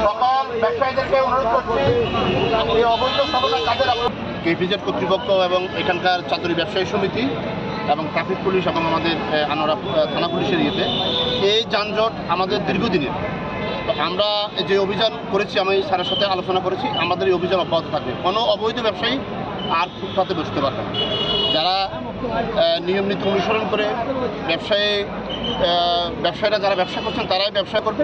সকল ব্যবসায়ীদেরকে অনুরোধ করছি এই অবৈধ স্থাপনা কাজের কেপিজেড কর্তৃপক্ষ এবং এখানকার চাতুরী ব্যবসায়ী সমিতি এবং ট্রাফিক পুলিশ এবং আমাদের আনোয়ারা থানা পুলিশের ইয়েতে এই যানজট আমাদের দীর্ঘদিনের। তো আমরা যে অভিযান করেছি, আমি স্যারের সাথে আলোচনা করেছি, আমাদের এই অভিযান অব্যাহত থাকবে। কোনো অবৈধ ব্যবসায়ী আর ফুটপাতে বসতে পারবে না। যারা নিয়ম নীতি অনুসরণ করে ব্যবসায়ীরা যারা ব্যবসা করছেন তারাই ব্যবসা করবে,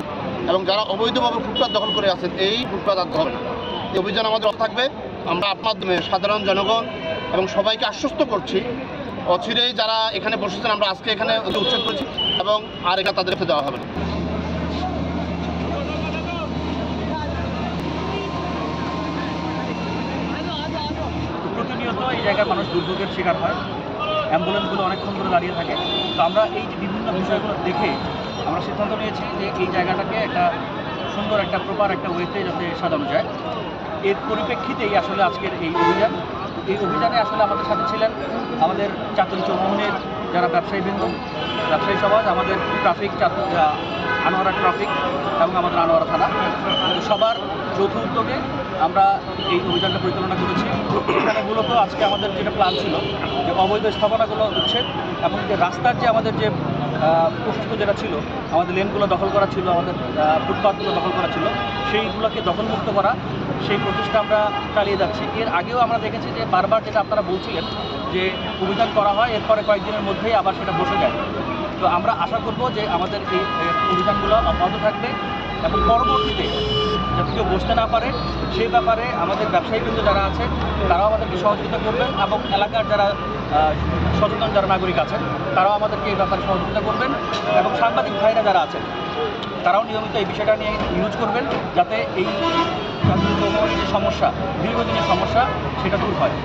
এবং যারা অবৈধভাবে ফুটপাত দখল করে আছেন এই ফুটপাত আর হবে না। এই অভিযান আমাদের থাকবে। আমরা মাধ্যমে সাধারণ জনগণ এবং সবাইকে আশ্বস্ত করছি, অচিরেই যারা এখানে বসেছেন আমরা আজকে এখানে উচ্ছেদ করেছি এবং আর এটা তাদেরকে দেওয়া হবে না। প্রতিনিয়ত এই জায়গায় মানুষ দুর্ভোগের শিকার হয়, অ্যাম্বুলেন্সগুলো অনেকক্ষণ ধরে দাঁড়িয়ে থাকে। তো আমরা এই যে বিভিন্ন বিষয়গুলো দেখে আমরা সিদ্ধান্ত নিয়েছি যে এই জায়গাটাকে একটা সুন্দর একটা প্রপার একটা ওয়েতে যাতে সাজানো যায়। এর পরিপ্রেক্ষিতেই আসলে আজকের এই অভিযান। এই অভিযানে আসলে আমাদের সাথে ছিলেন আমাদের চাতুরী চৌমোহনের যারা ব্যবসায়ীবৃন্দ, ব্যবসায়ী সমাজ, আমাদের ট্রাফিক আনোয়ারা ট্রাফিক এবং আমাদের আনোয়ারা থানা, সবার যৌথ উদ্যোগে আমরা এই অভিযানটা পরিচালনা করেছি। এখানে মূলত আজকে আমাদের যেটা প্ল্যান ছিল যে অবৈধ স্থাপনাগুলো উচ্ছেদ এবং যে রাস্তার যে আমাদের যে প্রশস্ত যেটা ছিল, আমাদের লেনগুলো দখল করা ছিল, আমাদের ফুটপাথগুলো দখল করা ছিল, সেইগুলোকে দখলমুক্ত করা, সেই প্রচেষ্টা আমরা চালিয়ে যাচ্ছি। এর আগেও আমরা দেখেছি যে বারবার যেটা আপনারা বলছিলেন যে অভিযান করা হয়, এরপরে কয়েকদিনের মধ্যেই আবার সেটা বসে যায়। তো আমরা আশা করব যে আমাদের এই অভিযানগুলো অব্যাহত থাকবে এবং পরবর্তীতে যাতে কেউ বসতে না পারে সেই ব্যাপারে আমাদের ব্যবসায়ীবৃন্দ যারা আছে তারাও আমাদেরকে সহযোগিতা করবেন, এবং এলাকার যারা সচেতন যারা নাগরিক আছেন তারাও আমাদেরকে এই ব্যাপারে সহযোগিতা করবেন, এবং সাংবাদিক ভাইরা যারা আছেন তারাও নিয়মিত এই বিষয়টা নিয়ে নিউজ করবেন যাতে এই যে সমস্যা, দীর্ঘদিনের সমস্যা, সেটা দূর হয়।